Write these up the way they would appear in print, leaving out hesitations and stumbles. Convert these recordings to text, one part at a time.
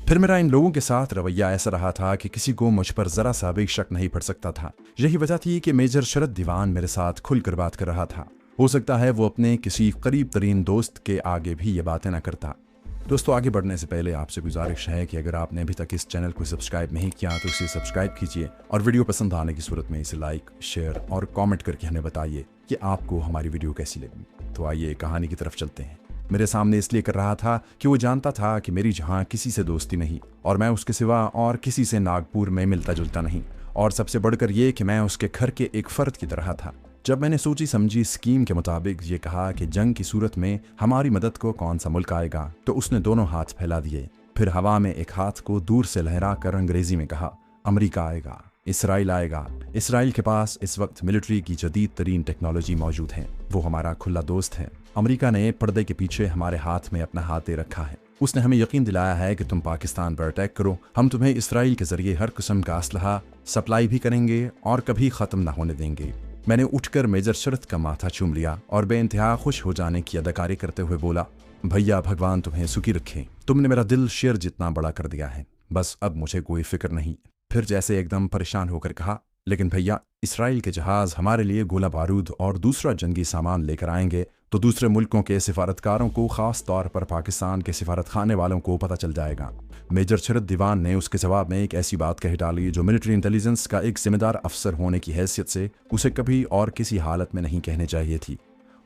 फिर मेरा इन लोगों के साथ रवैया ऐसा रहा था कि किसी को मुझ पर जरा सा भी शक नहीं पड़ सकता था। यही वजह थी कि मेजर शरद दीवान मेरे साथ खुलकर बात कर रहा था। हो सकता है वो अपने किसी करीब तरीन दोस्त के आगे भी ये बातें न करता। दोस्तों, आगे बढ़ने से पहले आपसे गुजारिश है कि अगर आपने अभी तक इस चैनल को सब्सक्राइब नहीं किया तो इसे सब्सक्राइब कीजिए और वीडियो पसंद आने की सूरत में इसे लाइक, शेयर और कमेंट करके हमें बताइए कि आपको हमारी वीडियो कैसी लगी। तो आइए कहानी की तरफ चलते हैं। मेरे सामने इसलिए कर रहा था कि वो जानता था कि मेरी जहाँ किसी से दोस्ती नहीं और मैं उसके सिवा और किसी से नागपुर में मिलता जुलता नहीं, और सबसे बढ़कर ये कि मैं उसके घर के एक फर्द की तरह था। जब मैंने सोची समझी स्कीम के मुताबिक ये कहा कि जंग की सूरत में हमारी मदद को कौन सा मुल्क आएगा, तो उसने दोनों हाथ फैला दिए। फिर हवा में एक हाथ को दूर से लहरा कर अंग्रेजी में कहा, अमेरिका आएगा, इसराइल आएगा। इसराइल के पास इस वक्त मिलिट्री की जदीद तरीन टेक्नोलॉजी मौजूद है। वो हमारा खुला दोस्त है। अमेरिका ने पर्दे के पीछे हमारे हाथ में अपना हाथ दे रखा है। उसने हमें यकीन दिलाया है कि तुम पाकिस्तान पर अटैक करो, हम तुम्हें इसराइल के जरिए हर किस्म का असलहा सप्लाई भी करेंगे और कभी ख़त्म ना होने देंगे। मैंने उठकर मेजर शरद का माथा चूम लिया और बेइंतहा खुश हो जाने की अदाकारी करते हुए बोला, भैया भगवान तुम्हें सुखी रखे, तुमने मेरा दिल शेर जितना बड़ा कर दिया है। बस अब मुझे कोई फिक्र नहीं। फिर जैसे एकदम परेशान होकर कहा, लेकिन भैया, इसराइल के जहाज हमारे लिए गोला बारूद और दूसरा जंगी सामान लेकर आएंगे तो दूसरे मुल्कों के सिफारतकारों को, खास तौर पर पाकिस्तान के सिफारत खाने वालों को पता चल जाएगा। मेजर शरद दीवान ने उसके जवाब में एक ऐसी बात कह डाली जो मिलिट्री इंटेलिजेंस का एक जिम्मेदार अफसर होने की हैसियत से उसे कभी और किसी हालत में नहीं कहनी चाहिए थी।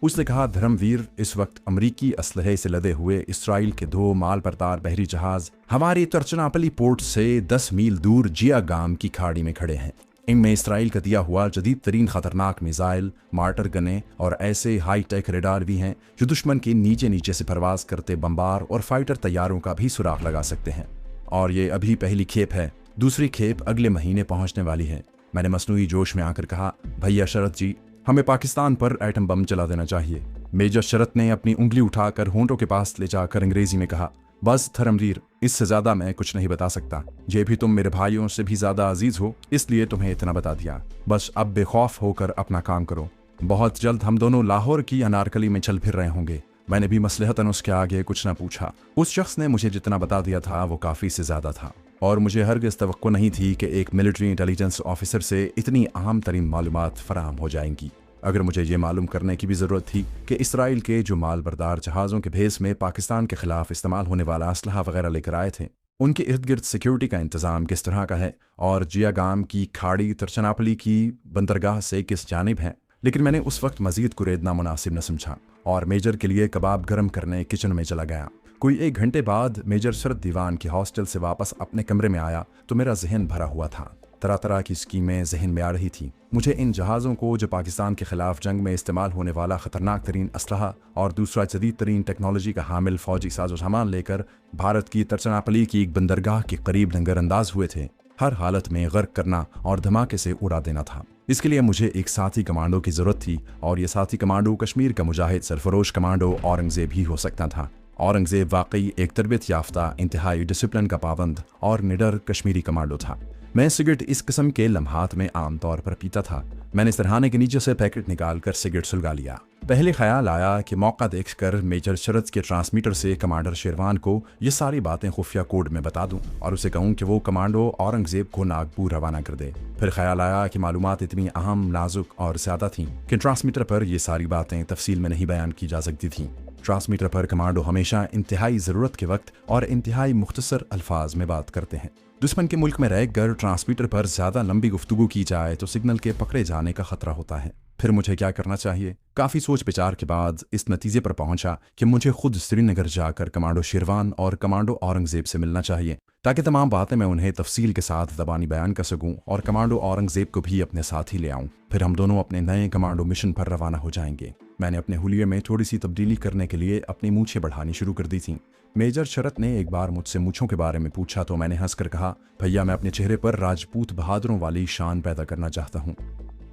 उसने कहा, धर्मवीर, इस वक्त अमरीकी असलहे से लदे हुए इसराइल के 2 माल बरदार बहरी जहाज हमारी तरचनापली पोर्ट से 10 मील दूर जियागाम की खाड़ी में खड़े हैं। इनमें इसराइल का दिया हुआ जदीद तरीन खतरनाक मिसाइल, मार्टर गने और ऐसे हाई टेक रेडार भी हैं जो दुश्मन के नीचे नीचे से परवाज करते बम्बार और फाइटर तैयारों का भी सुराग लगा सकते हैं। और ये अभी पहली खेप है, दूसरी खेप अगले महीने पहुंचने वाली है। मैंने मसनूई जोश में आकर कहा, भैया शरद जी, हमें पाकिस्तान पर एटम बम चला देना चाहिए। मेजर शरद ने अपनी उंगली उठाकर होंठों के पास ले जाकर अंग्रेजी में कहा, बस धर्मवीर, इससे ज्यादा मैं कुछ नहीं बता सकता। ये भी तुम मेरे भाइयों से भी ज्यादा अजीज हो, इसलिए तुम्हें इतना बता दिया। बस अब बेखौफ होकर अपना काम करो। बहुत जल्द हम दोनों लाहौर की अनारकली में चल फिर रहे होंगे। मैंने भी मसलहतन उसके आगे कुछ न पूछा। उस शख्स ने मुझे जितना बता दिया था वो काफी से ज्यादा था, और मुझे हरगिज़ तवक्को नहीं थी कि एक मिलिट्री इंटेलिजेंस ऑफिसर से इतनी अहम तरीन मालूमात फराहम हो जाएंगी। अगर मुझे ये मालूम करने की भी ज़रूरत थी कि इसराइल के जो माल बरदार जहाज़ों के भेस में पाकिस्तान के खिलाफ इस्तेमाल होने वाला असलहा वगैरह लेकर आए थे, उनके इर्द गिर्द सिक्योरिटी का इंतज़ाम किस तरह का है और जियागाम की खाड़ी तरचनापली की बंदरगाह से किस जानिब है। लेकिन मैंने उस वक्त मजीद कुरेदना मुनासिब न समझा और मेजर के लिए कबाब गर्म करने किचन में चला गया। कोई 1 घंटे बाद मेजर शरद दीवान के हॉस्टल से वापस अपने कमरे में आया तो मेरा जहन भरा हुआ था। तरह तरह की स्कीमें जहन में आ रही थी। मुझे इन जहाज़ों को जो पाकिस्तान के खिलाफ जंग में इस्तेमाल होने वाला खतरनाक तरीन असलहा और दूसरा जदीद तरीन टेक्नोलॉजी का हामिल फौजी साजो सामान लेकर भारत की तरचनापली की एक बंदरगाह के करीब नंगरअंदाज हुए थे, हर हालत में गर्क करना और धमाके से उड़ा देना था। इसके लिए मुझे एक साथी कमांडो की जरूरत थी, और ये साथी कमांडो कश्मीर का मुजाहिद सरफरोश कमांडो औरंगजेब ही हो सकता था। औरंगजेब वाकई एक तरबियत याफ्ता, इंतहाई डिसिप्लिन का पाबंद और निडर कश्मीरी कमांडो था। मैं सिगरेट इस किस्म के लम्हात में आमतौर पर पीता था। मैंने सरहाने के नीचे से पैकेट निकालकर सिगरेट सुलगा लिया। पहले ख्याल आया कि मौका देखकर मेजर शरद के ट्रांसमीटर से कमांडर शेरवान को ये सारी बातें खुफिया कोड में बता दूं और उसे कहूं कि वो कमांडो औरंगजेब को नागपुर रवाना कर दे। फिर ख्याल आया कि मालूमात इतनी अहम, नाजुक और ज्यादा थीं कि ट्रांसमीटर पर ये सारी बातें तफसील में नहीं बयान की जा सकती थीं। ट्रांसमीटर पर कमांडो हमेशा इंतहाई ज़रूरत के वक्त और इंतहाई मुख्तसर अल्फाज में बात करते हैं। दुश्मन के मुल्क में रहकर ट्रांसमीटर पर ज़्यादा लंबी गुफ्तगू की जाए तो सिग्नल के पकड़े जाने का खतरा होता है। फिर मुझे क्या करना चाहिए? काफ़ी सोच विचार के बाद इस नतीजे पर पहुंचा कि मुझे खुद श्रीनगर जाकर कमांडो शेरवान और कमांडो औरंगजेब से मिलना चाहिए, ताकि तमाम बातें मैं उन्हें तफसील के साथ ज़बानी बयान कर सकूं और कमांडो औरंगजेब को भी अपने साथ ही ले आऊं। फिर हम दोनों अपने नए कमांडो मिशन पर रवाना हो जाएंगे। मैंने अपने हुलिये में थोड़ी सी तब्दीली करने के लिए अपनी मूछें बढ़ानी शुरू कर दी थीं। मेजर शरद ने एक बार मुझसे मूछों के बारे में पूछा तो मैंने हंसकर कहा, भैया, मैं अपने चेहरे पर राजपूत बहादुरों वाली शान पैदा करना चाहता हूँ।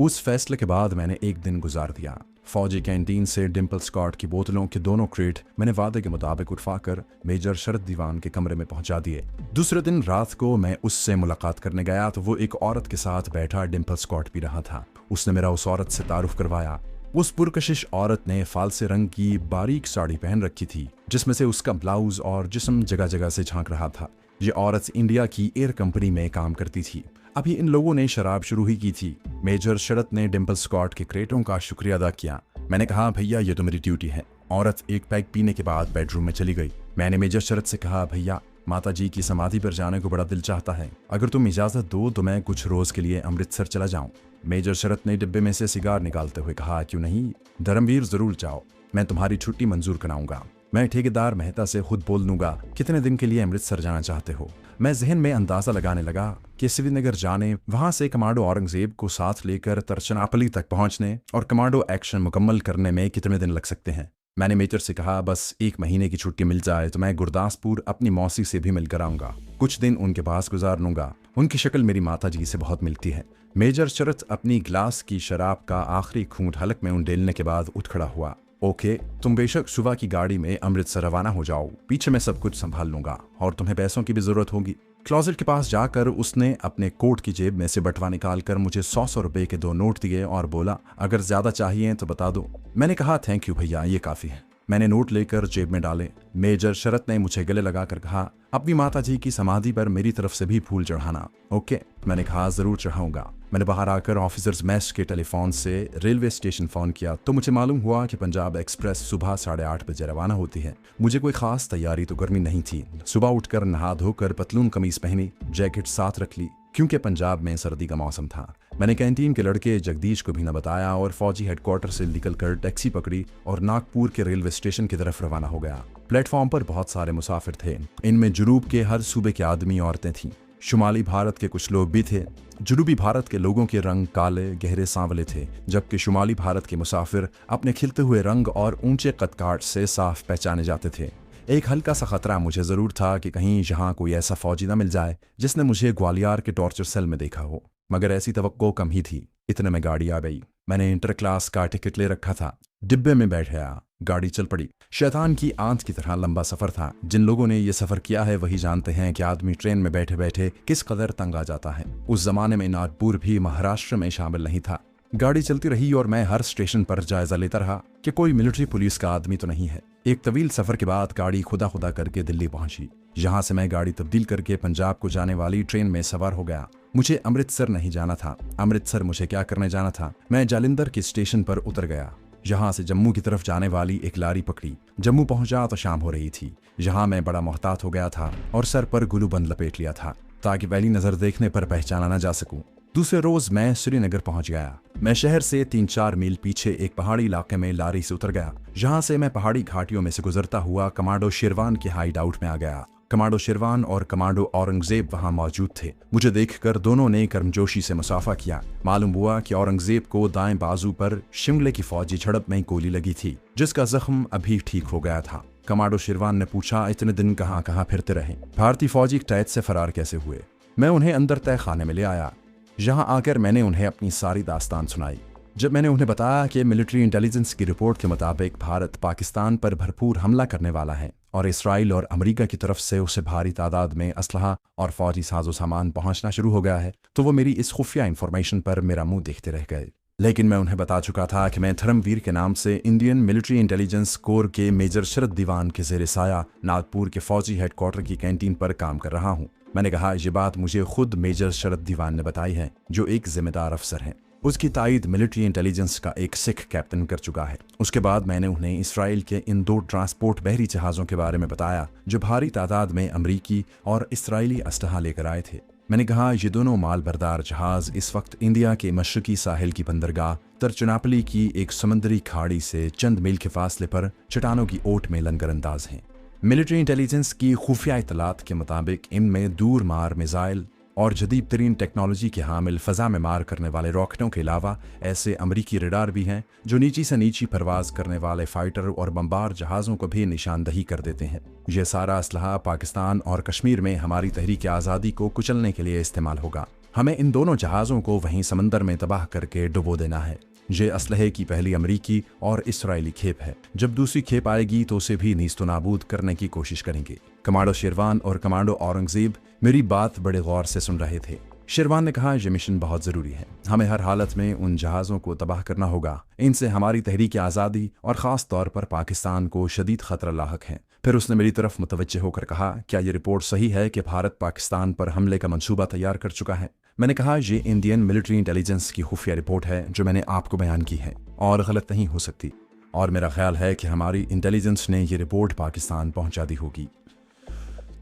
उस फैसले के बाद मैंने एक दिन गुजार दिया। फौजी कैंटीन से डिम्पल स्कॉट की बोतलों के दोनों क्रेट मैंने वादे के मुताबिक उठवाकर मेजर शरद दीवान के कमरे में पहुंचा दिए। दूसरे दिन रात को मैं उससे मुलाकात करने गया तो वो एक औरत के साथ बैठा डिम्पल स्कॉट पी रहा था। उसने मेरा उस औरत से तारुफ करवाया। उस पुरकशिश औरत ने फालसे रंग की बारीक साड़ी पहन रखी थी, जिसमें से उसका ब्लाउज और जिस्म जगह जगह से झांक रहा था। ये औरत इंडिया की एयर कंपनी में काम करती थी। अभी इन लोगों ने शराब शुरू ही की थी। मेजर शरद ने डिम्पल स्कॉट के क्रेटों का शुक्रिया अदा किया। मैंने कहा, भैया ये तो मेरी ड्यूटी है। औरत एक पैग पीने के बाद बेडरूम में चली गई। मैंने मेजर शरद से कहा, भैया माता जी की समाधि पर जाने को बड़ा दिल चाहता है, अगर तुम इजाजत दो तो मैं कुछ रोज के लिए अमृतसर चला जाऊं। मेजर शरद ने डिब्बे में से सिगार निकालते हुए कहा, क्यों नहीं धर्मवीर, जरूर जाओ, मैं तुम्हारी छुट्टी मंजूर कराऊंगा। मैं ठेकेदार मेहता से खुद बोल लूंगा कितने दिन के लिए अमृतसर जाना चाहते हो। मैं जहन में अंदाजा लगाने लगा कि श्रीनगर जाने, वहां से कमांडो औरंगजेब को साथ लेकर तरचनापली तक पहुंचने और कमांडो एक्शन मुकम्मल करने में कितने दिन लग सकते हैं। मैंने मेजर से कहा, बस 1 महीने की छुट्टी मिल जाए तो मैं गुरदासपुर अपनी मौसी से भी मिलकर आऊंगा, कुछ दिन उनके पास गुजार लूंगा। उनकी शक्ल मेरी माता जी से बहुत मिलती है। मेजर शरद अपनी गिलास की शराब का आखिरी घूंट हलक में उंडेलने के बाद उठ खड़ा हुआ। ओके, तुम बेशक सुबह की गाड़ी में अमृतसर रवाना हो जाओ, पीछे मैं सब कुछ संभाल लूंगा, और तुम्हें पैसों की भी जरूरत होगी। क्लोजेट के पास जाकर उसने अपने कोट की जेब में से बटवा निकालकर मुझे 100 रुपए के 2 नोट दिए और बोला, अगर ज्यादा चाहिए तो बता दो। मैंने कहा, थैंक यू भैया, ये काफी है। मैंने नोट लेकर जेब में डाले। मेजर शरद ने मुझे गले लगाकर कहा, अपनी माता जी की समाधि पर मेरी तरफ से भी फूल चढ़ाना। ओके, मैंने कहा, जरूर चढ़ाऊंगा। मैंने बाहर आकर ऑफिसर्स मैस के टेलीफोन से रेलवे स्टेशन फोन किया तो मुझे मालूम हुआ कि पंजाब एक्सप्रेस सुबह 8:30 बजे रवाना होती है। मुझे कोई खास तैयारी तो करनी नहीं थी। सुबह उठकर नहा धोकर पतलून कमीज पहनी, जैकेट साथ रख ली क्योंकि पंजाब में सर्दी का मौसम था। मैंने कैंटीन के लड़के जगदीश को भी न बताया और फौजी हेडक्वार्टर से निकलकर टैक्सी पकड़ी और नागपुर के रेलवे स्टेशन की तरफ रवाना हो गया। प्लेटफॉर्म पर बहुत सारे मुसाफिर थे। इनमें जुनूब के हर सूबे के आदमी औरतें थीं। शुमाली भारत के कुछ लोग भी थे। जुनूबी भारत के लोगों के रंग काले गहरे सांवले थे, जबकि शुमाली भारत के मुसाफिर अपने खिलते हुए रंग और ऊंचे कदकाठ से साफ पहचाने जाते थे। एक हल्का सा खतरा मुझे जरूर था कि कहीं यहाँ कोई ऐसा फौजी न मिल जाए जिसने मुझे ग्वालियर के टॉर्चर सेल में देखा हो, मगर ऐसी तवक्को कम ही थी। इतने में गाड़ी आ गई। मैंने इंटर क्लास का टिकट ले रखा था। डिब्बे में बैठ गया, गाड़ी चल पड़ी। शैतान की आंत की तरह लंबा सफर था। जिन लोगों ने ये सफर किया है वही जानते हैं कि आदमी ट्रेन में बैठे बैठे किस कदर तंग आ जाता है। उस जमाने में नागपुर भी महाराष्ट्र में शामिल नहीं था। गाड़ी चलती रही और मैं हर स्टेशन पर जायजा लेता रहा कि कोई मिलिट्री पुलिस का आदमी तो नहीं है। एक तवील सफर के बाद गाड़ी खुदा खुदा करके दिल्ली पहुंची। यहाँ से मैं गाड़ी तब्दील करके पंजाब को जाने वाली ट्रेन में सवार हो गया। मुझे अमृतसर नहीं जाना था। अमृतसर मुझे क्या करने जाना था। मैं जालिंधर के स्टेशन पर उतर गया। यहाँ से जम्मू की तरफ जाने वाली एक लारी पकड़ी। जम्मू पहुंचा तो शाम हो रही थी। यहाँ मैं बड़ा मोहतात हो गया था और सर पर गुलूबंद लपेट लिया था ताकि पहली नजर देखने पर पहचाना न जा सकूं। दूसरे रोज मैं श्रीनगर पहुंच गया। मैं शहर से 3-4 मील पीछे एक पहाड़ी इलाके में लारी से उतर गया। जहां से मैं पहाड़ी घाटियों में से गुजरता हुआ कमांडो शेरवान के हाइड आउट में आ गया। कमांडो शेरवान और कमांडो औरंगजेब वहां मौजूद थे। मुझे देखकर दोनों ने गर्मजोशी से मुसाफा किया। मालूम हुआ कि औरंगजेब को दाएं बाजू पर शिमले की फौजी झड़प में गोली लगी थी, जिसका जख्म अभी ठीक हो गया था। कमांडो शेरवान ने पूछा, इतने दिन कहाँ फिरते रहे? भारतीय फौजी कैद से फरार कैसे हुए? मैं उन्हें अंदर तय खाने में ले आया। यहाँ आकर मैंने उन्हें अपनी सारी दास्तान सुनाई। जब मैंने उन्हें बताया कि मिलिट्री इंटेलिजेंस की रिपोर्ट के मुताबिक भारत पाकिस्तान पर भरपूर हमला करने वाला है और इसराइल और अमेरिका की तरफ से उसे भारी तादाद में असलहा और फौजी साजो सामान पहुंचना शुरू हो गया है, तो वो मेरी इस खुफिया इंफॉर्मेशन पर मेरा मुंह देखते रह गए। लेकिन मैं उन्हें बता चुका था कि मैं धर्मवीर के नाम से इंडियन मिलिट्री इंटेलिजेंस कोर के मेजर शरद दीवान के ज़ेरे साया नागपुर के फौजी हेडक्वार्टर की कैंटीन पर काम कर रहा हूँ। मैंने कहा, ये बात मुझे खुद मेजर शरद दीवान ने बताई है, जो एक जिम्मेदार अफसर हैं। उसकी तायद मिलिट्री इंटेलिजेंस का एक सिख कैप्टन कर चुका है। उसके बाद मैंने उन्हें इसराइल के इन 2 ट्रांसपोर्ट बहरी जहाज़ों के बारे में बताया जो भारी तादाद में अमरीकी और इसराइली असलहा लेकर आए थे। मैंने कहा, ये दोनों माल बरदार जहाज इस वक्त इंडिया के मशरकी साहिल की बंदरगाह तरचनापली की एक समंदरी खाड़ी से चंद मील के फासले पर चट्टानों की ओट में लंगरअंदाज हैं। मिलिट्री इंटेलिजेंस की खुफिया इतलात के मुताबिक इनमें दूर मार मिसाइल और जदीद तरीन टेक्नोलॉजी के हामिल फ़ज़ा में मार करने वाले रॉकेटों के अलावा ऐसे अमरीकी रडार भी हैं जो नीची से नीची परवाज करने वाले फाइटर और बमबार जहाज़ों को भी निशानदही कर देते हैं। यह सारा असलहा पाकिस्तान और कश्मीर में हमारी तहरीक आज़ादी को कुचलने के लिए इस्तेमाल होगा। हमें इन दोनों जहाज़ों को वहीं समंदर में तबाह करके डुबो देना है। ये असलहे की पहली अमरीकी और इसराइली खेप है। जब दूसरी खेप आएगी तो उसे भी नीस्तो नाबूद करने की कोशिश करेंगे। कमांडो शेरवान और कमांडो औरंगजेब मेरी बात बड़े गौर से सुन रहे थे। शेरवान ने कहा, यह मिशन बहुत ज़रूरी है। हमें हर हालत में उन जहाज़ों को तबाह करना होगा। इनसे हमारी तहरीक आज़ादी और ख़ास तौर पर पाकिस्तान को शदीद ख़तरा लाहक है। फिर उसने मेरी तरफ मुतवज्जे होकर कहा, क्या ये रिपोर्ट सही है कि भारत पाकिस्तान पर हमले का मंसूबा तैयार कर चुका है? मैंने कहा, ये इंडियन मिलिट्री इंटेलिजेंस की खुफिया रिपोर्ट है जो मैंने आपको बयान की है और गलत नहीं हो सकती, और मेरा ख्याल है कि हमारी इंटेलिजेंस ने ये रिपोर्ट पाकिस्तान पहुंचा दी होगी।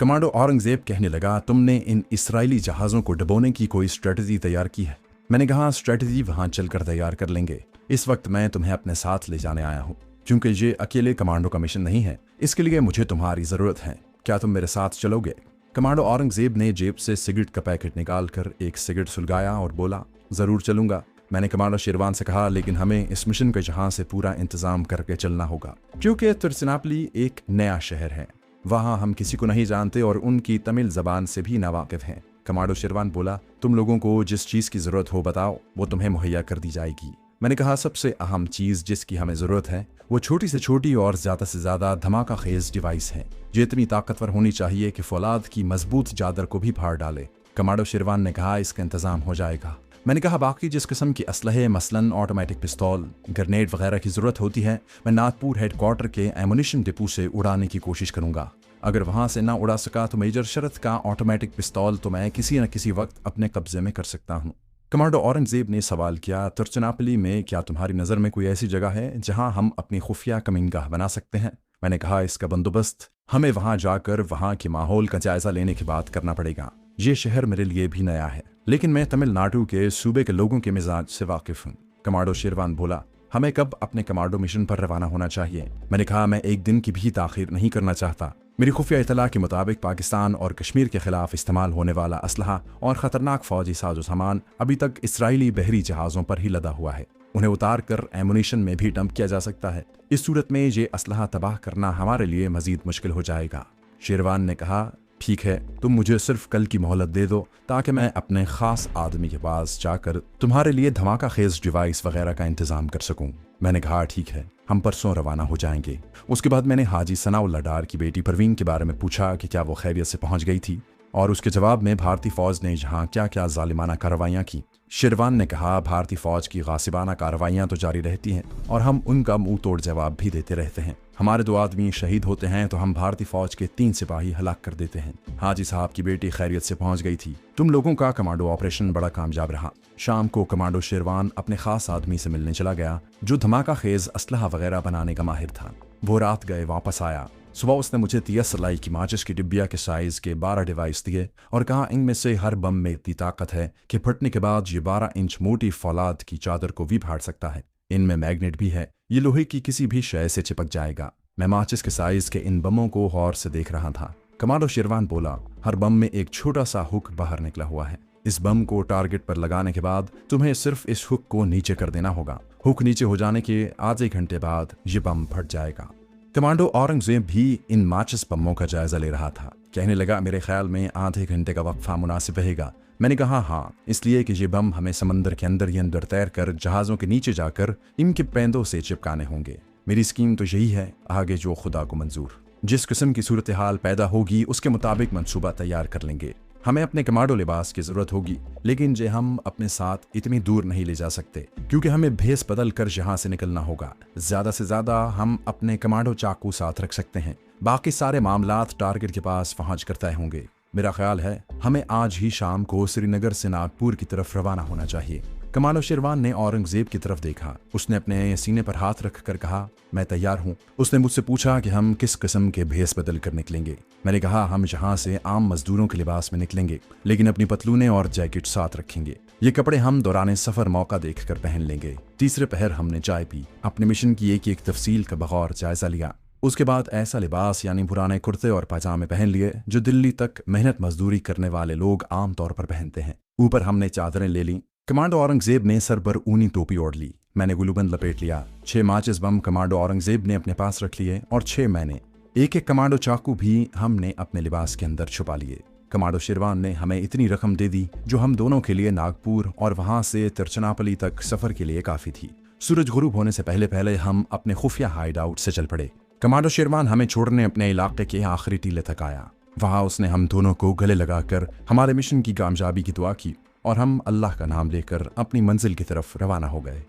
कमांडो औरंगजेब कहने लगा, तुमने इन इसराइली जहाज़ों को डुबोने की कोई स्ट्रेटजी तैयार की है? मैंने कहा, स्ट्रेटजी वहां चलकर तैयार कर लेंगे। इस वक्त मैं तुम्हें अपने साथ ले जाने आया हूँ, क्योंकि ये अकेले कमांडो का मिशन नहीं है। इसके लिए मुझे तुम्हारी ज़रूरत है। क्या तुम मेरे साथ चलोगे? कमांडो औरंगजेब ने जेब से सिगरेट का पैकेट निकालकर एक सिगरेट सुलगाया और बोला, ज़रूर चलूंगा। मैंने कमांडो शेरवान से कहा, लेकिन हमें इस मिशन के जहां से पूरा इंतजाम करके चलना होगा, क्योंकि तिरुचिरापल्ली एक नया शहर है। वहां हम किसी को नहीं जानते और उनकी तमिल जबान से भी नावाकिफ हैं। कमांडो शेरवान बोला, तुम लोगों को जिस चीज़ की ज़रूरत हो बताओ, वो तुम्हें मुहैया कर दी जाएगी। मैंने कहा, सबसे अहम चीज़ जिसकी हमें ज़रूरत है वो छोटी से छोटी और ज़्यादा से ज़्यादा धमाका खेज डिवाइस है, जो इतनी ताकतवर होनी चाहिए कि फौलाद की मजबूत चादर को भी फाड़ डाले। कमांडो शेरवान ने कहा, इसका इंतज़ाम हो जाएगा। मैंने कहा, बाकी जिस किस्म की असलहे मसलन ऑटोमेटिक पिस्तौल, ग्रेनेड वगैरह की ज़रूरत होती है, मैं नागपुर हेडक्वार्टर के एमुनिशन डिपो से उड़ाने की कोशिश करूँगा। अगर वहाँ से ना उड़ा सका तो मेजर शरत का ऑटोमेटिक पिस्तौल तो मैं किसी न किसी वक्त अपने कब्जे में कर सकता हूँ। कमांडो औरंगजेब ने सवाल किया, तिरुचिरापल्ली में क्या तुम्हारी नज़र में कोई ऐसी जगह है जहां हम अपनी खुफिया कमीनगाह बना सकते हैं? मैंने कहा, इसका बंदोबस्त हमें वहां जाकर वहां के माहौल का जायजा लेने के बाद करना पड़ेगा। ये शहर मेरे लिए भी नया है, लेकिन मैं तमिलनाडु के सूबे के लोगों के मिजाज से वाकिफ हूँ। कमांडो शेरवान बोला, हमें कब अपने कमांडो मिशन पर रवाना होना चाहिए? मैंने कहा, मैं एक दिन की भी ताखीर नहीं करना चाहता। मेरी खुफिया इतला के मुताबिक पाकिस्तान और कश्मीर के खिलाफ इस्तेमाल होने वाला असलहा और ख़तरनाक फौजी साजो सामान अभी तक इसराइली बहरी जहाज़ों पर ही लदा हुआ है। उन्हें उतार कर एमुनिशन में भी डंप किया जा सकता है। इस सूरत में ये असलहा तबाह करना हमारे लिए मजीद मुश्किल हो जाएगा। शेरवान ने कहा, ठीक है, तुम मुझे सिर्फ कल की मोहलत दे दो ताकि मैं अपने ख़ास आदमी के पास जाकर तुम्हारे लिए धमाका खेज डिवाइस वगैरह का इंतज़ाम कर सकूं। मैंने कहा, ठीक है, हम परसों रवाना हो जाएंगे। उसके बाद मैंने हाजी सनाउल्लाह डार की बेटी परवीन के बारे में पूछा कि क्या वो खैरियत से पहुंच गई थी, और उसके जवाब में भारतीय फ़ौज ने जहां क्या क्या जालिमाना कार्रवाइयाँ की। शेरवान ने कहा, भारतीय फ़ौज की गासिबाना कार्रवाइयाँ तो जारी रहती हैं और हम उनका मुंह तोड़ जवाब भी देते रहते हैं। हमारे 2 आदमी शहीद होते हैं तो हम भारतीय फ़ौज के 3 सिपाही हलाक कर देते हैं। हाजी साहब की बेटी खैरियत से पहुंच गई थी। तुम लोगों का कमांडो ऑपरेशन बड़ा कामयाब रहा। शाम को कमांडो शेरवान अपने खास आदमी से मिलने चला गया जो धमाका खेज असलहा वगैरह बनाने का माहिर था। वो रात गए वापस आया। सुबह उसने मुझे 30 लाई की माचिस की डिब्बिया के साइज के 12 डिवाइस दिए और कहा, इनमें से हर बम में इतनी ताकत है कि फटने के बाद ये 12 इंच मोटी फौलाद की चादर को भी फाड़ सकता है। इनमें मैग्नेट भी है, ये लोहे की किसी भी शय से चिपक जाएगा। मैं माचिस के साइज के इन बमों को गौर से देख रहा था। कमांडो शेरवान बोला, हर बम में एक छोटा सा हुक बाहर निकला हुआ है। इस बम को टारगेट पर लगाने के बाद तुम्हें सिर्फ इस हुक को नीचे कर देना होगा। हुक नीचे हो जाने के आधे घंटे बाद ये बम फट जाएगा। कमांडो औरंगजेब भी इन माचिस बमों का जायजा ले रहा था। कहने लगा, मेरे ख्याल में आधे घंटे का वक्फा मुनासिब रहेगा। मैंने कहा, हाँ, इसलिए कि ये बम हमें समंदर के अंदर ही अंदर तैर कर जहाज़ों के नीचे जाकर इनके पेंदों से चिपकाने होंगे। मेरी स्कीम तो यही है, आगे जो खुदा को मंजूर। जिस किस्म की सूरत हाल पैदा होगी उसके मुताबिक मंसूबा तैयार कर लेंगे। हमें अपने कमांडो लिबास की ज़रूरत होगी, लेकिन जे हम अपने साथ इतनी दूर नहीं ले जा सकते क्योंकि हमें भेस बदल कर यहाँ से निकलना होगा। ज़्यादा से ज़्यादा हम अपने कमांडो चाकू साथ रख सकते हैं। बाकी सारे मामलात टारगेट के पास पहुँच कर तय होंगे। मेरा ख्याल है हमें आज ही शाम को श्रीनगर से नागपुर की तरफ रवाना होना चाहिए। कमांडो शेरवान ने औरंगजेब की तरफ देखा। उसने अपने सीने पर हाथ रख कर कहा, मैं तैयार हूँ। उसने मुझसे पूछा कि हम किस किस्म के भेस बदल कर निकलेंगे। मैंने कहा, हम यहाँ से आम मजदूरों के लिबास में निकलेंगे, लेकिन अपनी पतलूने और जैकेट साथ रखेंगे। ये कपड़े हम दौरान सफर मौका देखकर पहन लेंगे। तीसरे पहर हमने चाय पी, अपने मिशन की एक तफसील का बगौर जायजा लिया। उसके बाद ऐसा लिबास यानी पुराने कुर्ते और पैजामे पहन लिए जो दिल्ली तक मेहनत मजदूरी करने वाले लोग आम तौर पर पहनते हैं। ऊपर हमने चादरें ले ली। कमांडो औरंगजेब ने सर पर ऊनी टोपी ओढ़ ली। मैंने गुलूबंद लपेट लिया। 6 माचिस बम कमांडो औरंगजेब ने अपने पास रख लिए और 6 मैंने। एक कमांडो चाकू भी हमने अपने लिबास के अंदर छुपा लिए। कमांडो शेरवान ने हमें इतनी रकम दे दी जो हम दोनों के लिए नागपुर और वहां से तिरुचिरापल्ली तक सफर के लिए काफी थी। सूरज गुरूब होने से पहले पहले हम अपने खुफिया हाइड आउट से चल पड़े। कमांडो शेरवान हमें छोड़ने अपने इलाके के आखिरी टीले तक आया। वहां उसने हम दोनों को गले लगाकर हमारे मिशन की कामयाबी की दुआ की और हम अल्लाह का नाम लेकर अपनी मंजिल की तरफ रवाना हो गए।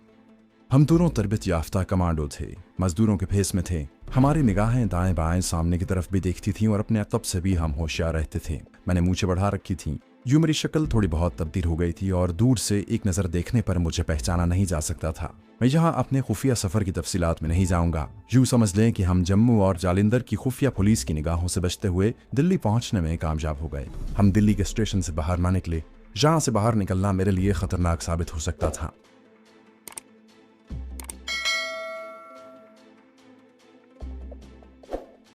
हम दोनों तरबियत याफ्ता कमांडो थे, मजदूरों के भेस में थे। हमारी निगाहें दाएं बाएं सामने की तरफ भी देखती थीं और अपने अतब से भी हम होशियार रहते थे। मैंने मूंछें बढ़ा रखी थीं। यूं मेरी शक्ल थोड़ी बहुत तब्दील हो गई थी और दूर से एक नज़र देखने पर मुझे पहचाना नहीं जा सकता था। मैं यहाँ अपने खुफिया सफ़र की तफसीलात में नहीं जाऊँगा। यूं समझ लें कि हम जम्मू और जालिंधर की खुफिया पुलिस की निगाहों से बचते हुए दिल्ली पहुँचने में कामयाब हो गए। हम दिल्ली के स्टेशन से बाहर ना निकले। जहाँ से बाहर निकलना मेरे लिए ख़तरनाक साबित हो सकता था।